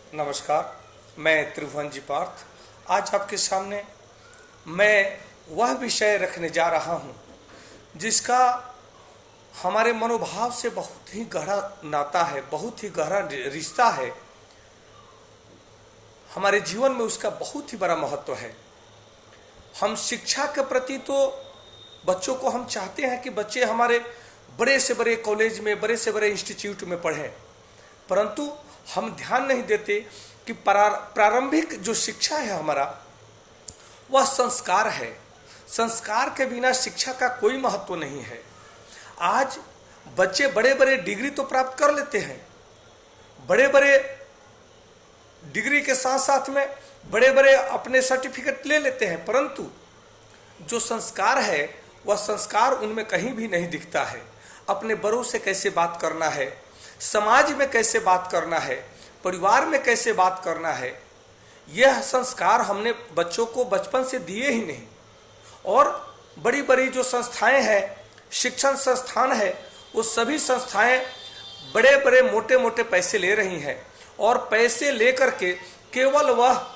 नमस्कार, मैं त्रिभुवन जी पार्थ। आज आपके सामने मैं वह विषय रखने जा रहा हूँ जिसका हमारे मनोभाव से बहुत ही गहरा नाता है, बहुत ही गहरा रिश्ता है। हमारे जीवन में उसका बहुत ही बड़ा महत्व है। हम शिक्षा के प्रति तो बच्चों को हम चाहते हैं कि बच्चे हमारे बड़े से बड़े कॉलेज में, बड़े से बड़े इंस्टीट्यूट में पढ़ें, परंतु हम ध्यान नहीं देते कि प्रारंभिक जो शिक्षा है हमारा, वह संस्कार है। संस्कार के बिना शिक्षा का कोई महत्व नहीं है। आज बच्चे बड़े बड़े डिग्री तो प्राप्त कर लेते हैं, बड़े बड़े डिग्री के साथ साथ में बड़े बड़े अपने सर्टिफिकेट ले लेते हैं, परंतु जो संस्कार है वह संस्कार उनमें कहीं भी नहीं दिखता है। अपने बड़ों से कैसे बात करना है, समाज में कैसे बात करना है, परिवार में कैसे बात करना है, यह संस्कार हमने बच्चों को बचपन से दिए ही नहीं। और बड़ी बड़ी जो संस्थाएं हैं, शिक्षण संस्थान है, वो सभी संस्थाएं बड़े बड़े मोटे मोटे पैसे ले रही हैं और पैसे लेकर के केवल वह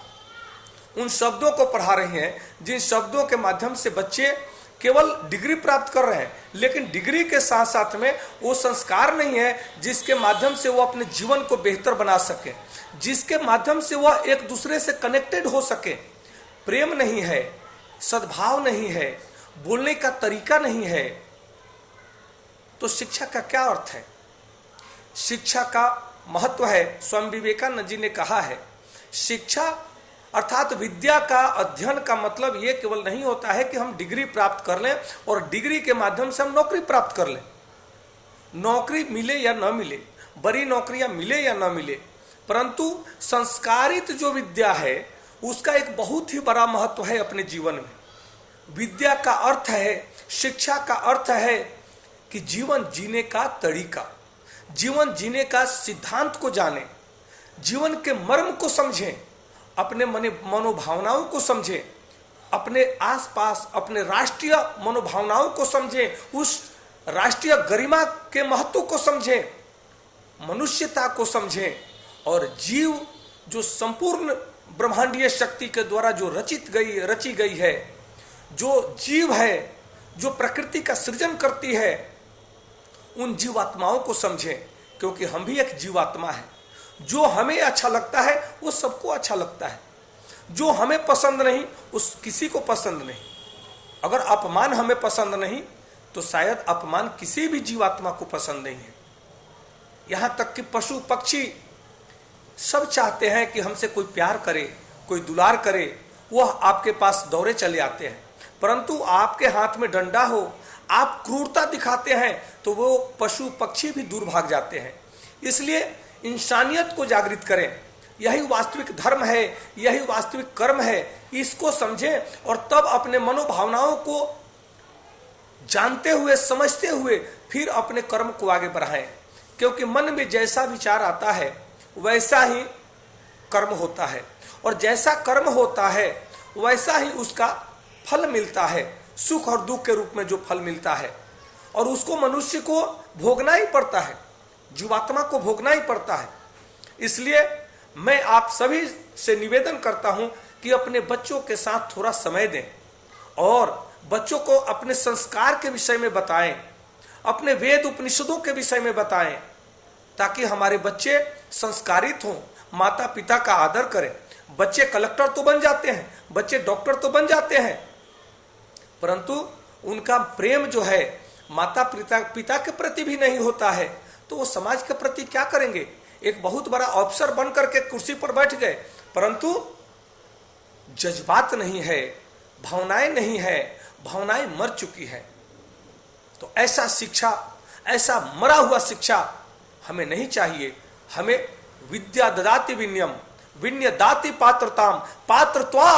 उन शब्दों को पढ़ा रही हैं जिन शब्दों के माध्यम से बच्चे केवल डिग्री प्राप्त कर रहे हैं, लेकिन डिग्री के साथ साथ में वो संस्कार नहीं है जिसके माध्यम से वो अपने जीवन को बेहतर बना सके, जिसके माध्यम से वह एक दूसरे से कनेक्टेड हो सके। प्रेम नहीं है, सद्भाव नहीं है, बोलने का तरीका नहीं है, तो शिक्षा का क्या अर्थ है? शिक्षा का महत्व है, स्वामी विवेकानंद जी ने कहा है, शिक्षा अर्थात विद्या का अध्ययन का मतलब ये केवल नहीं होता है कि हम डिग्री प्राप्त कर लें और डिग्री के माध्यम से हम नौकरी प्राप्त कर लें। नौकरी मिले या न मिले, बड़ी नौकरियां मिले या न मिले, परंतु संस्कारित जो विद्या है उसका एक बहुत ही बड़ा महत्व है अपने जीवन में। विद्या का अर्थ है, शिक्षा का अर्थ है कि जीवन जीने का तरीका, जीवन जीने का सिद्धांत को जाने, जीवन के मर्म को समझें, अपने मनोभावनाओं को समझें, अपने आसपास अपने राष्ट्रीय मनोभावनाओं को समझें, उस राष्ट्रीय गरिमा के महत्व को समझें, मनुष्यता को समझें, और जीव जो संपूर्ण ब्रह्मांडीय शक्ति के द्वारा जो रची गई है, जो जीव है, जो प्रकृति का सृजन करती है, उन जीवात्माओं को समझें, क्योंकि हम भी एक जीवात्मा है। जो हमें अच्छा लगता है वो सबको अच्छा लगता है, जो हमें पसंद नहीं उस किसी को पसंद नहीं। अगर अपमान हमें पसंद नहीं तो शायद अपमान किसी भी जीवात्मा को पसंद नहीं है। यहां तक कि पशु पक्षी सब चाहते हैं कि हमसे कोई प्यार करे, कोई दुलार करे, वह आपके पास दौड़े चले आते हैं, परंतु आपके हाथ में डंडा हो, आप क्रूरता दिखाते हैं तो वो पशु पक्षी भी दूर भाग जाते हैं। इसलिए इंसानियत को जागृत करें, यही वास्तविक धर्म है, यही वास्तविक कर्म है, इसको समझें और तब अपने मनोभावनाओं को जानते हुए, समझते हुए फिर अपने कर्म को आगे बढ़ाएं, क्योंकि मन में जैसा विचार आता है वैसा ही कर्म होता है, और जैसा कर्म होता है वैसा ही उसका फल मिलता है, सुख और दुख के रूप में जो फल मिलता है, और उसको मनुष्य को भोगना ही पड़ता है, जीवात्मा को भोगना ही पड़ता है। इसलिए मैं आप सभी से निवेदन करता हूं कि अपने बच्चों के साथ थोड़ा समय दें और बच्चों को अपने संस्कार के विषय में बताएं, अपने वेद उपनिषदों के विषय में बताएं, ताकि हमारे बच्चे संस्कारित हों, माता पिता का आदर करें। बच्चे कलेक्टर तो बन जाते हैं, बच्चे डॉक्टर तो बन जाते हैं, परंतु उनका प्रेम जो है माता पिता के प्रति भी नहीं होता है, तो वो समाज के प्रति क्या करेंगे? एक बहुत बड़ा अफसर बन करके कुर्सी पर बैठ गए, परंतु जज्बात नहीं है, भावनाएं नहीं है, भावनाएं मर चुकी है। तो ऐसा शिक्षा, ऐसा मरा हुआ शिक्षा हमें नहीं चाहिए। हमें विद्या ददाति विनयम, विनय दाति पात्रताम, पात्रत्वा